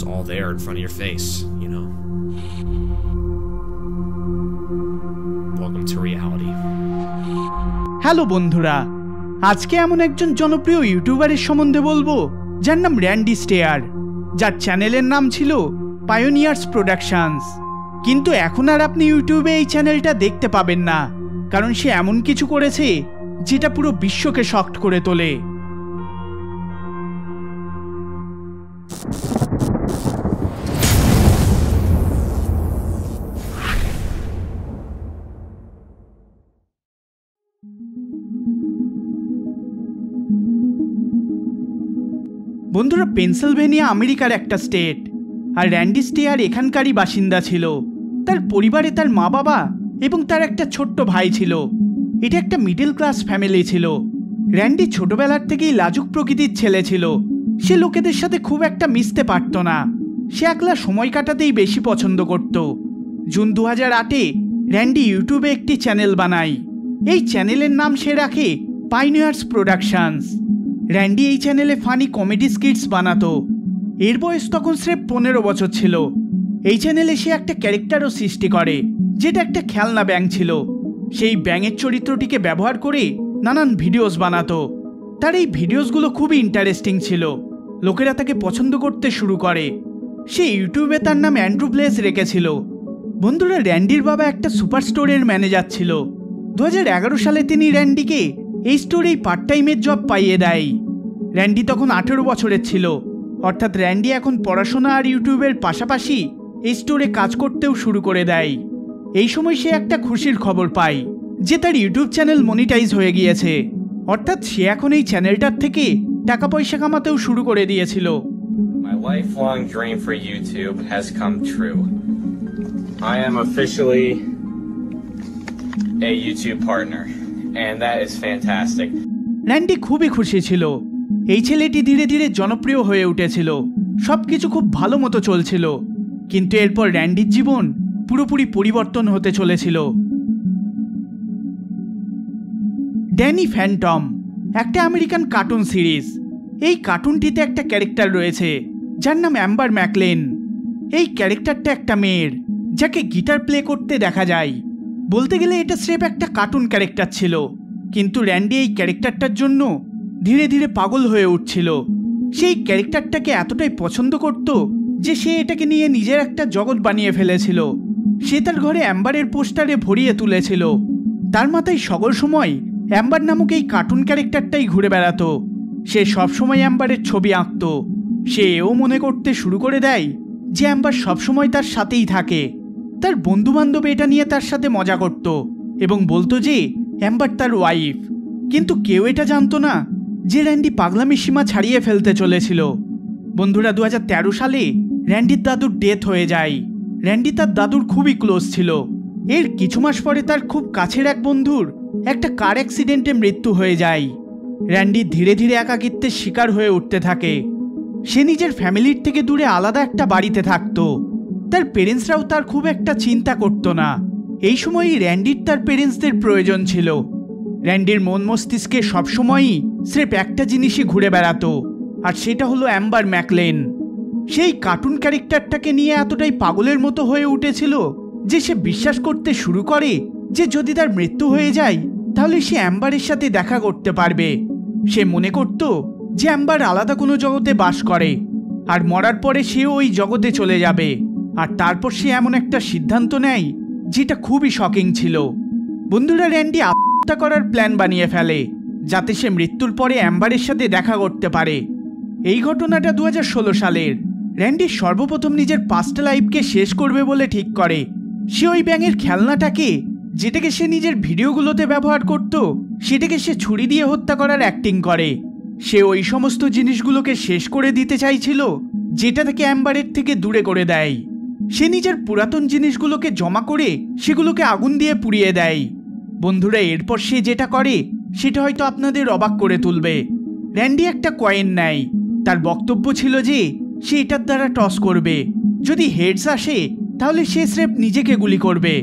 was all there in front of your face, you know. Welcome to reality. Hello বন্ধুরা, আজকে এমন একজন জনপ্রিয় ইউটিউবারের সম্বন্ধে বলবো যার নাম র্যান্ডি স্টেয়ার, যার চ্যানেলের নাম ছিল পায়োনিয়ার্স প্রোডাকশনস। কিন্তু এখন আর আপনি ইউটিউবে এই চ্যানেলটা দেখতে পাবেন না, কারণ সে এমন কিছু করেছে যেটা পুরো বিশ্বকে শকড করে তোলে। বন্ধুরা, পেনসিলভেনিয়া আমেরিকার একটা স্টেট, আর র্যান্ডি স্টেয়ার এখানকারই বাসিন্দা ছিল। তার পরিবারে তার মা বাবা এবং তার একটা ছোট্ট ভাই ছিল। এটা একটা মিডল ক্লাস ফ্যামিলি ছিল। র্যান্ডি ছোটবেলার থেকেই লাজুক প্রকৃতির ছেলে ছিল। সে লোকেদের সাথে খুব একটা মিশতে পারত না। সে একলা সময় কাটাতেই বেশি পছন্দ করত। জুন 2008-এ র্যান্ডি ইউটিউবে একটি চ্যানেল বানায়। এই চ্যানেলের নাম সে রাখে পায়োনিয়ার্স প্রোডাকশনস। র্যান্ডি এই চ্যানেলে ফানি কমেডি স্কিটস বানাতো। এর বয়স তখন স্রেফ 15 বছর ছিল। এই চ্যানেলে সে একটা ক্যারেক্টারও সৃষ্টি করে, যেটা একটা খেলনা ব্যাঙ ছিল। সেই ব্যাঙের চরিত্রটিকে ব্যবহার করে নানান ভিডিওস বানাতো। তার এই ভিডিওসগুলো খুবই ইন্টারেস্টিং ছিল। লোকেরা তাকে পছন্দ করতে শুরু করে। সে ইউটিউবে তার নাম অ্যান্ড্রু ব্লেস রেখেছিল। বন্ধুরা, র্যান্ডির বাবা একটা সুপার স্টোরের ম্যানেজার ছিল। 2011 সালে তিনি র্যান্ডিকে এই স্টোরেই পার্ট টাইমের জব পাইয়ে দেয়। র্যান্ডি তখন 18 বছরের ছিল, অর্থাৎ র্যান্ডি এখন পড়াশোনা আর ইউটিউবের পাশাপাশি এই স্টোরে কাজ করতেও শুরু করে দেয়। এই সময় সে একটা খুশির খবর পায় যে তার ইউটিউব চ্যানেল মনিটাইজ হয়ে গিয়েছে, অর্থাৎ সে এখন এই চ্যানেলটার থেকে টাকা পয়সা কামাতেও শুরু করে দিয়েছিল। My lifelong dream for YouTube has come true. I am officially a YouTube partner, and that is fantastic. Randy খুবই খুশি ছিল। এই ছেলেটি ধীরে ধীরে জনপ্রিয় হয়ে উঠেছিল। সবকিছু খুব ভালো মতো চলছিল। কিন্তু এরপর র্যান্ডির জীবন পুরোপুরি পরিবর্তন হতে চলেছিল। ড্যানি ফ্যান্টম একটা আমেরিকান কার্টুন সিরিজ। এই কার্টুনটিতে একটা ক্যারেক্টার রয়েছে যার নাম অ্যাম্বার ম্যাকলেন। এই ক্যারেক্টারটা একটা মেয়ের, যাকে গিটার প্লে করতে দেখা যায়। বলতে গেলে এটা স্রেফ একটা কার্টুন ক্যারেক্টার ছিল, কিন্তু র্যান্ডি এই ক্যারেক্টারটার জন্য ধীরে ধীরে পাগল হয়ে উঠছিল। সেই ক্যারেক্টারটাকে এতটাই পছন্দ করত যে সে এটাকে নিয়ে নিজের একটা জগৎ বানিয়ে ফেলেছিল। সে তার ঘরে অ্যাম্বারের পোস্টারে ভরিয়ে তুলেছিল। তার মাথায় সকল সময় অ্যাম্বার নামক এই কার্টুন ক্যারেক্টারটাই ঘুরে বেড়াতো। সে সবসময় অ্যাম্বারের ছবি আঁকত। সে এও মনে করতে শুরু করে দেয় যে অ্যাম্বার সবসময় তার সাথেই থাকে। তার বন্ধুবান্ধব এটা নিয়ে তার সাথে মজা করত এবং বলতো যে অ্যাম্বার তার ওয়াইফ। কিন্তু কেউ এটা জানতো না যে র্যান্ডি পাগলামির সীমা ছাড়িয়ে ফেলতে চলেছিল। বন্ধুরা, 2013 সালে র্যান্ডির দাদুর ডেথ হয়ে যায়। র্যান্ডি তার দাদুর খুবই ক্লোজ ছিল। এর কিছু মাস পরে তার খুব কাছের এক বন্ধুর একটা কার অ্যাক্সিডেন্টে মৃত্যু হয়ে যায়। র্যান্ডি ধীরে ধীরে একাকিত্বের শিকার হয়ে উঠতে থাকে। সে নিজের ফ্যামিলির থেকে দূরে আলাদা একটা বাড়িতে থাকতো। তার পেরেন্টসরাও তার খুব একটা চিন্তা করত না। এই সময়ই র্যান্ডির তার পেরেন্টসদের প্রয়োজন ছিল। র্যান্ডির মন মস্তিষ্কে সবসময়ই স্রেফ একটা জিনিসই ঘুরে বেড়াতো, আর সেটা হলো অ্যাম্বার ম্যাকলেন। সেই কার্টুন ক্যারেক্টারটাকে নিয়ে এতটাই পাগলের মতো হয়ে উঠেছিল যে সে বিশ্বাস করতে শুরু করে যে যদি তার মৃত্যু হয়ে যায় তাহলে সে অ্যাম্বারের সাথে দেখা করতে পারবে। সে মনে করত যে অ্যাম্বার আলাদা কোনো জগতে বাস করে, আর মরার পরে সেও ওই জগতে চলে যাবে। আর তারপর সে এমন একটা সিদ্ধান্ত নেয় যেটা খুবই শকিং ছিল। বন্ধুরা, র্যান্ডি আত্মহত্যা করার প্ল্যান বানিয়ে ফেলে যাতে সে মৃত্যুর পরে অ্যাম্বারের সাথে দেখা করতে পারে। এই ঘটনাটা 2016 সালের। র্যান্ডি সর্বপ্রথম নিজের পাস্ট লাইফকে শেষ করবে বলে ঠিক করে। সে ওই ব্যাঙের খেলনাটাকে, যেটাকে সে নিজের ভিডিওগুলোতে ব্যবহার করত, সেটাকে সে ছুরি দিয়ে হত্যা করার অ্যাক্টিং করে। সে ওই সমস্ত জিনিসগুলোকে শেষ করে দিতে চাইছিল যেটা তাকে অ্যাম্বারের থেকে দূরে করে দেয়। সে নিজের পুরাতন জিনিসগুলোকে জমা করে সেগুলোকে আগুন দিয়ে পুড়িয়ে দেয়। বন্ধুরা, এরপর সে যেটা করে সেটা হয়তো আপনাদের অবাক করে তুলবে। র্যান্ডি একটা কয়েন নেয়। তার বক্তব্য ছিল যে সে এটার দ্বারা টস করবে। যদি হেডস আসে তাহলে সে স্রেফ নিজেকে গুলি করবে,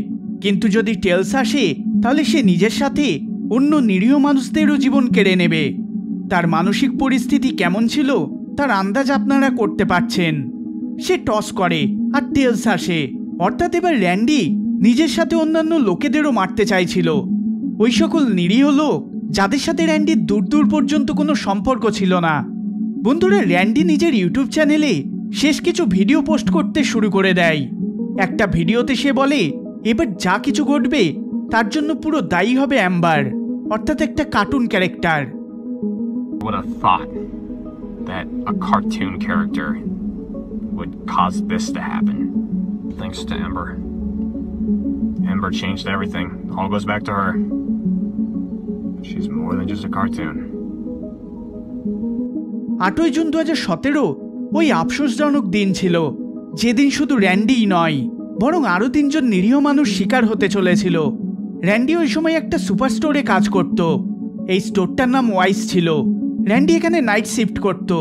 কিন্তু যদি টেলস আসে তাহলে সে নিজের সাথে অন্য নিরীহ মানুষদেরও জীবন কেড়ে নেবে। তার মানসিক পরিস্থিতি কেমন ছিল তার আন্দাজ আপনারা করতে পারছেন। সে টস করে আর টেলস আসে। অর্থাৎ এবার র্যান্ডি নিজের সাথে অন্যান্য লোকেদেরও মারতে চাইছিল, ওই সকল নিরীহ লোক যাদের সাথে র্যান্ডির দূর দূর পর্যন্ত কোনো সম্পর্ক ছিল না। বন্ধুরা, র্যান্ডি নিজের ইউটিউব চ্যানেলে শেষ কিছু ভিডিও পোস্ট করতে শুরু করে দেয়। একটা ভিডিওতে সে বলে এবার যা কিছু ঘটবে তার জন্য পুরো দায়ী হবে অ্যাম্বার, অর্থাৎ একটা cartoon character. Would have thought that a cartoon character would cause this to happen. Thanks to Ember. Ember changed everything. All goes back to her. She's more than just a cartoon. 8 June 2017 ওই আফসোসজনক দিন ছিল, যেদিন শুধু র্যান্ডিই নয় বরং আরও 3 জন নিরীহ মানুষ শিকার হতে চলেছিল। র্যান্ডি ওই সময় একটা সুপার স্টোরে কাজ করত। এই স্টোরটার নাম ওয়াইস ছিল। র্যান্ডি এখানে নাইট শিফট করত।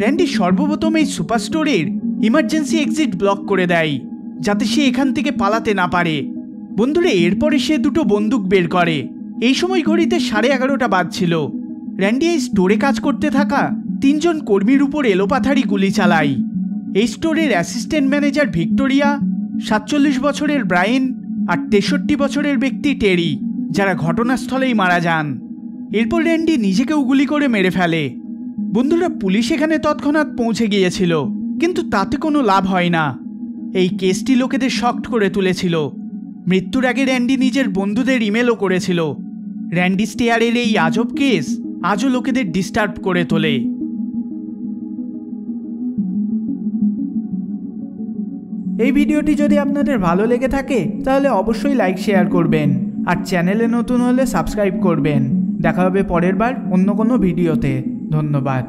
র্যান্ডি সর্বপ্রথম এই সুপার স্টোরের ইমার্জেন্সি এক্সিট ব্লক করে দেয়, যাতে সে এখান থেকে পালাতে না পারে। বন্ধুরা, এরপরে সে 2টো বন্দুক বের করে। এই সময় ঘড়িতে 11:30 বাজছিল। র্যান্ডি এই স্টোরে কাজ করতে থাকা 3 জন কর্মীর উপর এলোপাথারি গুলি চালায়। এই স্টোরের অ্যাসিস্ট্যান্ট ম্যানেজার ভিক্টোরিয়া, 47 বছরের ব্রায়েন আর 63 বছরের ব্যক্তি টেরি, যারা ঘটনাস্থলেই মারা যান। এরপর র্যান্ডি নিজেকেও গুলি করে মেরে ফেলে। বন্ধুরা, পুলিশ এখানে তৎক্ষণাৎ পৌঁছে গিয়েছিল, কিন্তু তাতে কোনো লাভ হয় না। এই কেসটি লোকেদের শকড করে তুলেছিল। মৃত্যুর আগে র্যান্ডি নিজের বন্ধুদের ইমেলও করেছিল। র্যান্ডি স্টেয়ারের এই আজব কেস আজও লোকেদের ডিস্টার্ব করে তোলে। এই ভিডিওটি যদি আপনাদের ভালো লেগে থাকে তাহলে অবশ্যই লাইক শেয়ার করবেন, আর চ্যানেলে নতুন হলে সাবস্ক্রাইব করবেন। দেখা হবে পরের বার অন্য কোনো ভিডিওতে। ধন্যবাদ।